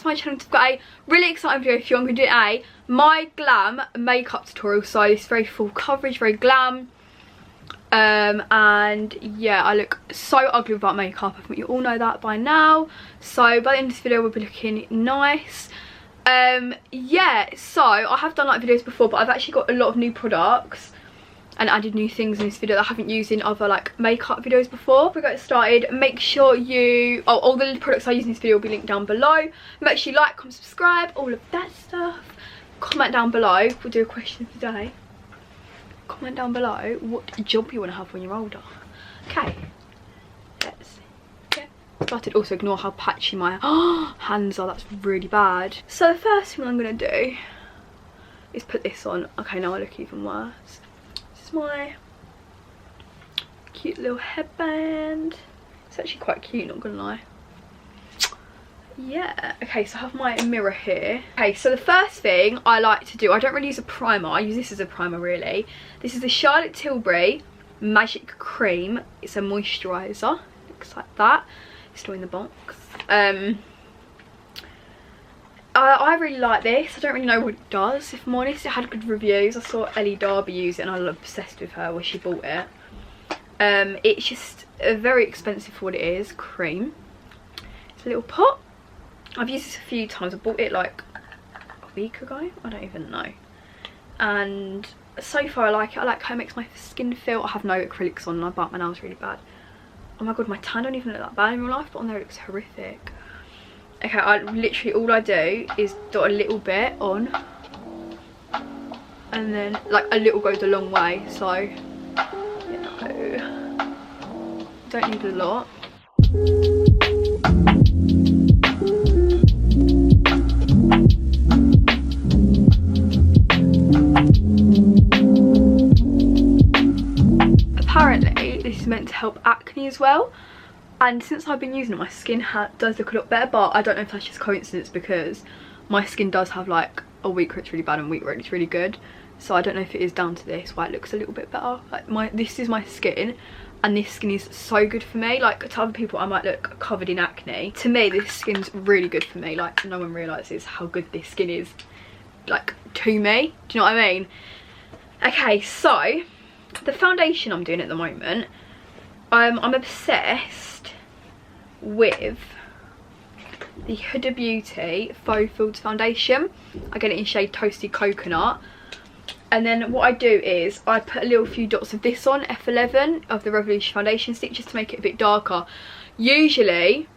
to my channel. I've got a really exciting video for you. I'm going to do my Glam makeup tutorial. So it's very full coverage, very glam. And yeah, I look so ugly without makeup. I think you all know that by now. So by the end of this video we'll be looking nice. Yeah, so I have done like videos before, but I've actually got a lot of new products and added new things in this video that I haven't used in other like makeup videos before. Before we get started, make sure you, all the products I use in this video will be linked down below. Make sure you like, comment, subscribe, all of that stuff. Comment down below, we'll do a question of the day. Comment down below what job you want to have when you're older. Okay, let's get started. Also ignore how patchy my hands are, that's really bad. So the first thing I'm going to do is put this on. Okay, now I look even worse. This is my cute little headband. It's actually quite cute, not gonna lie. Yeah, okay, so I have my mirror here. Okay, so the first thing I like to do, I don't really use a primer, I use this as a primer really. This is the Charlotte Tilbury Magic Cream. It's a moisturiser, looks like that. It's still in the box. I really like this. I don't really know what it does, if I'm honest. It had good reviews. I saw Ellie Darby use it and I was obsessed with her when she bought it. It's just very expensive for what it is, cream. It's a little pot. I've used this a few times. I bought it like a week ago, I don't even know. And so far I like it. I like how it makes my skin feel. I have no acrylics on and I bite my nails really bad. Oh my god, my tan don't even look that bad in real life, but on there it looks horrific. Okay, I literally, all I do is dot a little bit on. And then, like, a little goes a long way, so, you know, don't need a lot. Apparently this is meant to help acne as well, and since I've been using it my skin does look a lot better, but I don't know if that's just coincidence because my skin does have like a week where it's really bad and a week where it's really good, so I don't know if it is down to this why it looks a little bit better. Like this is my skin and this skin is so good for me. Like to other people I might look covered in acne, to me this skin's really good for me. Like no one realises how good this skin is, like, to me, do you know what I mean? Okay, so the foundation I'm doing at the moment, I'm obsessed with the Huda Beauty Faux Filled foundation. I get it in shade Toasted Coconut, and then what I do is I put a little few dots of this on, F11 of the Revolution foundation stick, just to make it a bit darker. Usually,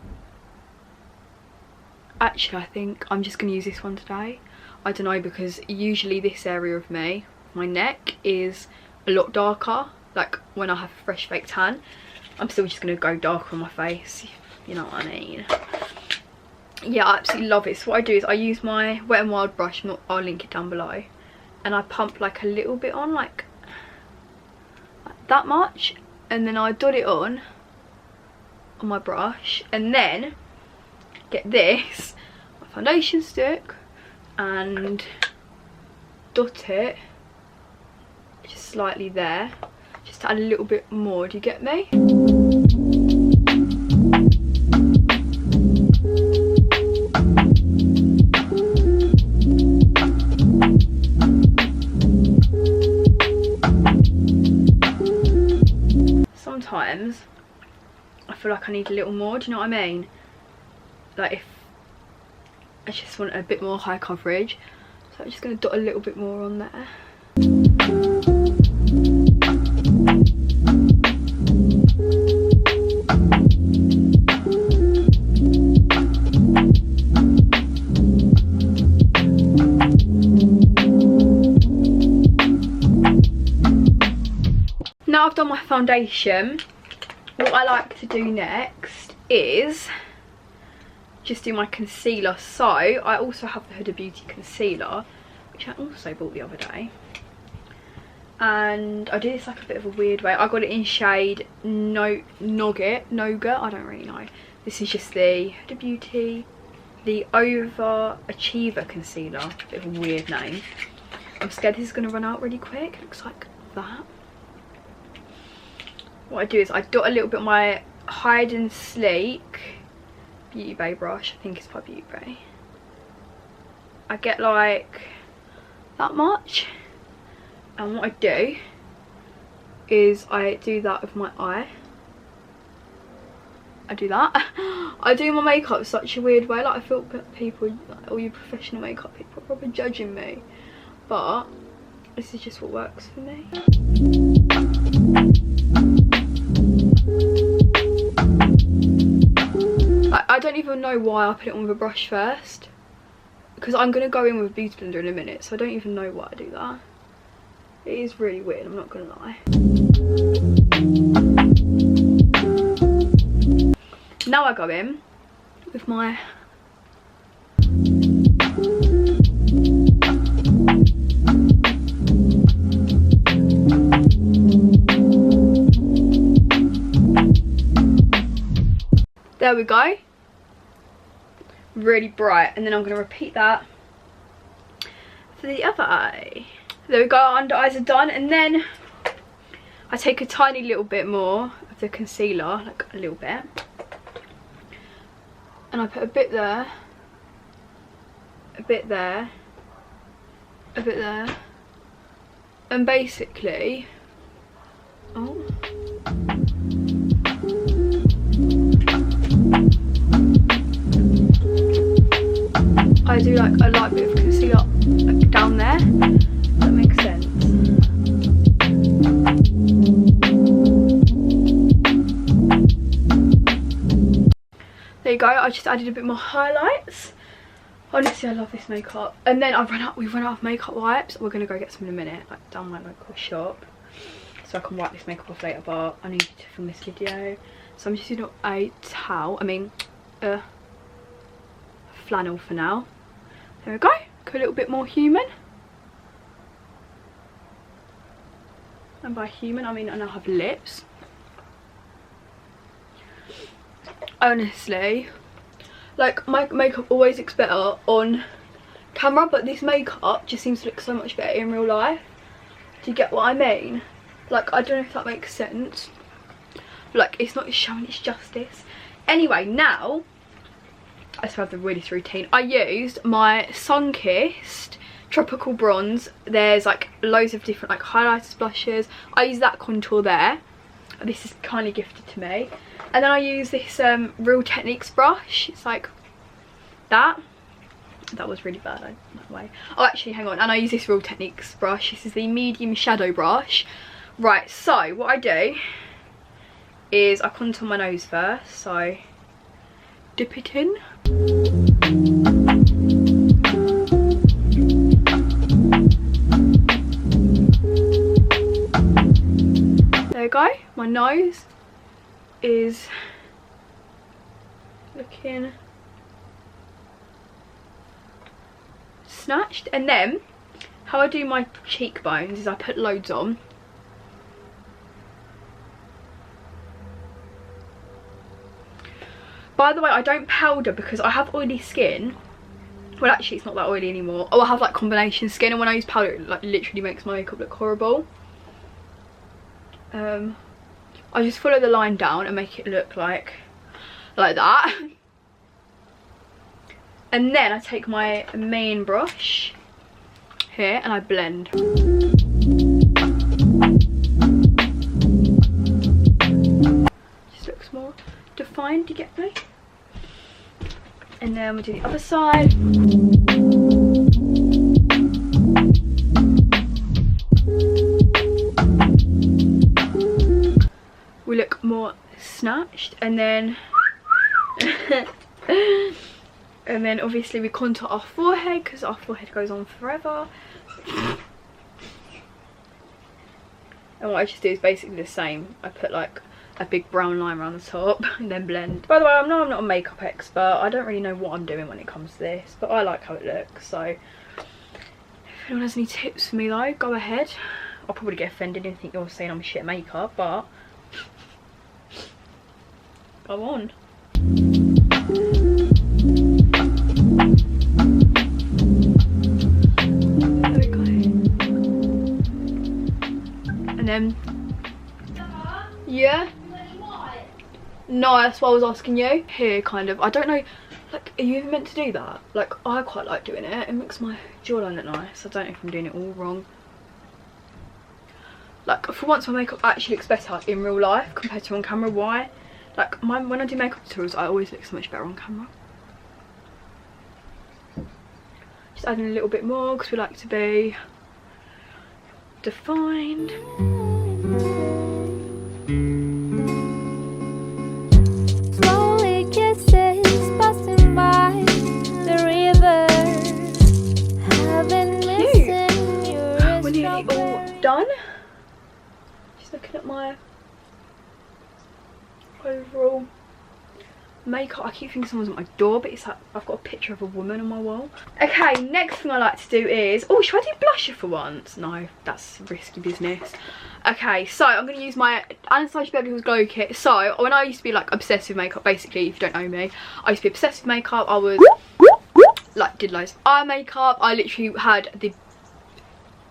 actually I think I'm just going to use this one today. I don't know, because usually this area of me, my neck, is a lot darker, like when I have a fresh fake tan. I'm still just going to go darker on my face, you know what I mean. Yeah, I absolutely love it. So what I do is I use my Wet n Wild brush, I'll link it down below, and I pump like a little bit on, like that much, and then I dot it on my brush, and then get this, my foundation stick, and dot it just slightly there, just to add a little bit more. Do you get me? Sometimes I feel like I need a little more, do you know what I mean? Like if I just want a bit more high coverage, so I'm just going to dot a little bit more on there. Now I've done my foundation, what I like to do next is just do my concealer. So I also have the Huda Beauty concealer, which I also bought the other day, and I do this like a bit of a weird way. I got it in shade Nougat, I don't really know. This is just the Huda Beauty, the Overachiever concealer, bit of a weird name. I'm scared this is going to run out really quick. It looks like that. What I do is I dot a little bit on my Hide and Sleek Beauty Bay brush. I think it's by Beauty Bay. I get like that much, and what I do is I do that with my eye. I do that. I do my makeup such a weird way, like I feel people, like, all you professional makeup people are probably judging me, but this is just what works for me. I don't even know why I put it on with a brush first, because I'm going to go in with a beauty blender in a minute, so I don't even know why I do that. It is really weird, I'm not going to lie. Now I go in with my there we go, really bright, and then I'm going to repeat that for the other eye. There we go, our under eyes are done, and then I take a tiny little bit more of the concealer, like a little bit, and I put a bit there, a bit there, a bit there, and basically, oh, I do like a light bit of concealer like down there. That makes sense. There you go, I just added a bit more highlights. Honestly, I love this makeup. And then we've run out of makeup wipes. We're gonna go get some in a minute, like down my local shop, so I can wipe this makeup off later, but I need to film this video. So I'm just using a towel, flannel for now. There we go, a little bit more human. And by human, I mean I now have lips. Honestly, like my makeup always looks better on camera, but this makeup just seems to look so much better in real life. Do you get what I mean? Like, I don't know if that makes sense. Like, it's not showing its justice. Anyway, now I still have the really routine. I used my Sun-Kissed Tropical Bronze. There's like loads of different like highlighters, blushes. I use that contour there. This is kindly gifted to me. And then I use this Real Techniques brush. It's like that. That was really bad, by the way. Oh, actually, hang on. And I use this Real Techniques brush. This is the medium shadow brush. Right, so what I do is I contour my nose first. So dip it in. There we go. My nose is looking snatched. And then how I do my cheekbones is I put loads on. By the way, I don't powder because I have oily skin. Well, actually it's not that oily anymore. Oh, I have like combination skin, and when I use powder it like literally makes my makeup look horrible. I just follow the line down and make it look like that. And then I take my main brush here and I blend. Just looks more defined, do you get me? And then we'll do the other side. We look more snatched, and then and then obviously we contour our forehead because our forehead goes on forever. And what I just do is basically the same. I put like a big brown line around the top and then blend. By the way, I'm not a makeup expert. I don't really know what I'm doing when it comes to this, but I like how it looks. So if anyone has any tips for me though, go ahead. I'll probably get offended and think you're saying I'm shit at makeup, but go on. There we go. And then, yeah. No, that's what I was asking you. Here, kind of. I don't know, like, are you even meant to do that? Like, I quite like doing it. It makes my jawline look nice. I don't know if I'm doing it all wrong. Like, for once my makeup actually looks better in real life compared to on camera. Why? Like, when I do makeup tutorials, I always look so much better on camera. Just adding a little bit more because we like to be defined. Slowly kisses passing by the river. Cute. We're nearly all done. Just looking at my overall makeup. I keep thinking someone's at my door, but it's like I've got a picture of a woman on my wall. Okay, next thing I like to do is, oh, should I do blusher for once? No, that's risky business. Okay, so I'm going to use my Anastasia Beverly Hills Glow Kit. So when I used to be like obsessed with makeup, basically, if you don't know me, I used to be obsessed with makeup. I was like, did loads of eye makeup. I literally had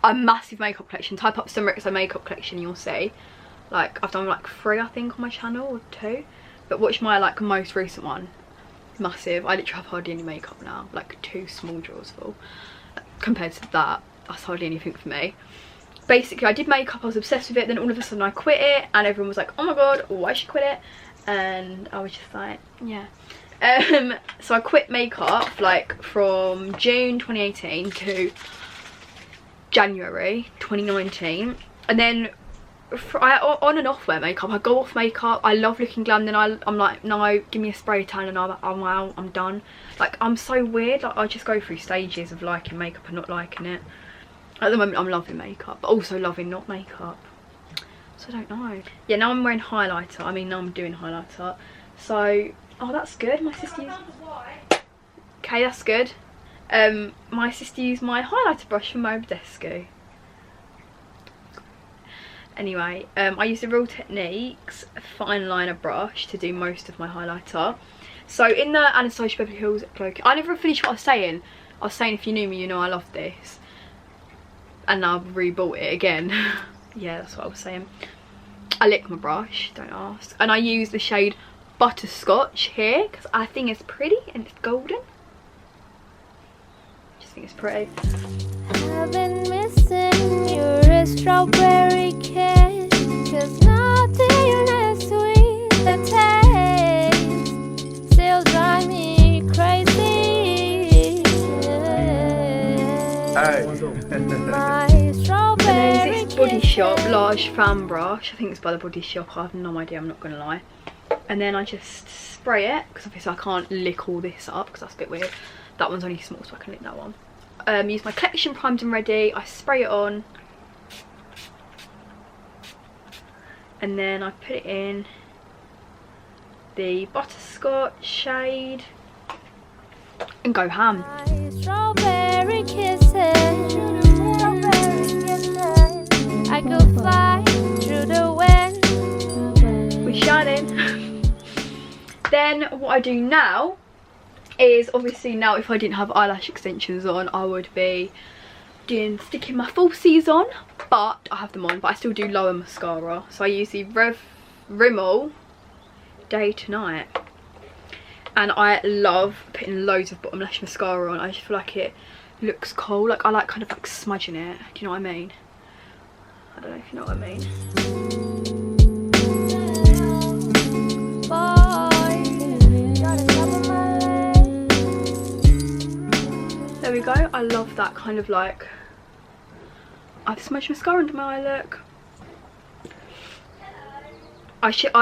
a massive makeup collection. Type up summeryxoxo makeup collection, you'll see. Like, I've done like 3, I think, on my channel, or 2. But watch my like most recent one. Massive. I literally have hardly any makeup now. Like 2 small drawers full. Compared to that, that's hardly anything for me. Basically, I did makeup, I was obsessed with it, then all of a sudden I quit it, and everyone was like, oh my god, why should you quit it? And I was just like, yeah. So I quit makeup like from June 2018 to January 2019. And then I on and off wear makeup. I go off makeup, I love looking glam, then I'm like, no, give me a spray tan, and I'm like, oh wow, I'm done. Like, I'm so weird. Like, I just go through stages of liking makeup and not liking it. At the moment I'm loving makeup, but also loving not makeup, so I don't know. Yeah, now I'm wearing highlighter. I mean, now I'm doing highlighter, so oh, that's good. My sister used, okay, that's good. My sister used my highlighter brush from Mobdesco. Anyway, I used the Real Techniques fine liner brush to do most of my highlighter. So in the Anastasia Beverly Hills Glow Kit, I never finished what I was saying. I was saying, if you knew me, you know I love this. And now I've rebought it again. Yeah, that's what I was saying. I lick my brush, don't ask. And I use the shade Butterscotch here because I think it's pretty and it's golden. Just think it's pretty. I've been missing your strawberry kiss, 'cause nothing as sweet the taste still drive me crazy. My strawberry this Body Shop large fan brush. I think it's by the Body Shop. I have no idea, I'm not gonna lie. And then I just spray it because obviously I can't lick all this up because that's a bit weird. That one's only small, so I can lick that one. Use my collection primed and ready. I spray it on, and then I put it in the Butterscotch shade and go ham. Strawberry kisses, I could fly through the wind. We're shining. Then what I do now is, obviously now if I didn't have eyelash extensions on, I would be sticking my falsies on, but I have them on, but I still do lower mascara. So I use the Rimmel Day to Night, and I love putting loads of bottom lash mascara on. I just feel like it looks cool. Like, I like kind of like smudging it. Do you know what I mean? I don't know if you know what I mean. There we go. I love that kind of like, I've smudged mascara under my eye look. I think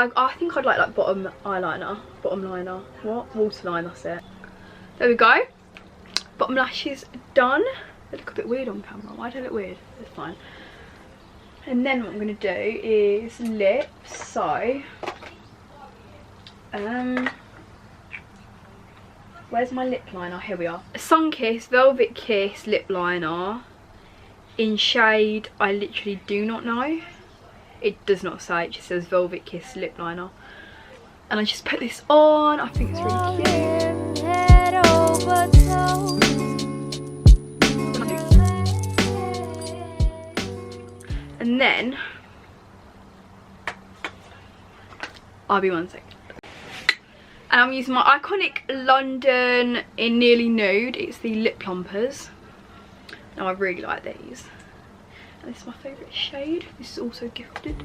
I'd like bottom eyeliner, bottom liner, what? Waterline, that's it. There we go. Bottom lashes done. They look a bit weird on camera. Why do they look weird? It's fine. And then what I'm going to do is lips. So, where's my lip liner? Here we are. A Sunkiss Velvet Kiss lip liner in shade I literally do not know. It does not say, it just says Velvet Kiss lip liner. And I just put this on. I think it's really cute. And then I'll be 1 second. And I'm using my iconic London in Nearly Nude. It's the lip plumpers. Now I really like these. And this is my favourite shade. This is also gifted.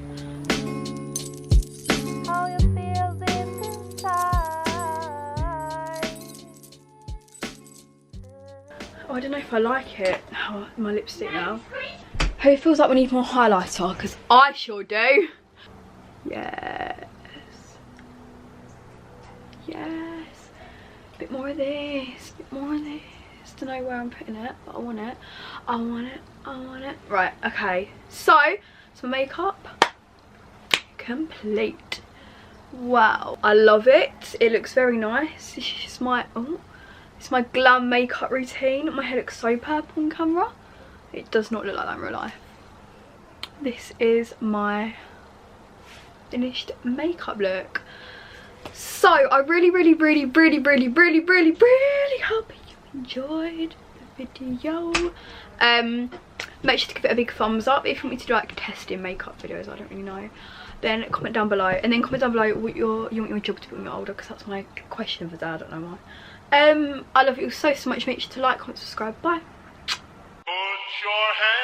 How you feel deep inside. Oh, I don't know if I like it. Oh, my lipstick now. Who feels like we need more highlighter? Because I sure do. Yes. Yes. A bit more of this. A bit more of this. Don't know where I'm putting it, but I want it. I want it. I want it. Right, okay. So, some makeup complete. Wow. I love it. It looks very nice. This is my, it's my Glam makeup routine. My hair looks so purple on camera. It does not look like that in real life. This is my finished makeup look. So I really hope you enjoyed the video. Make sure to give it a big thumbs up. If you want me to do like testing makeup videos, I don't really know, then comment down below. And then comment down below what you want your job to be when you're older, because that's my question for that. I don't know why. I love you all so much. Make sure to like, comment, subscribe. Bye. Put your hand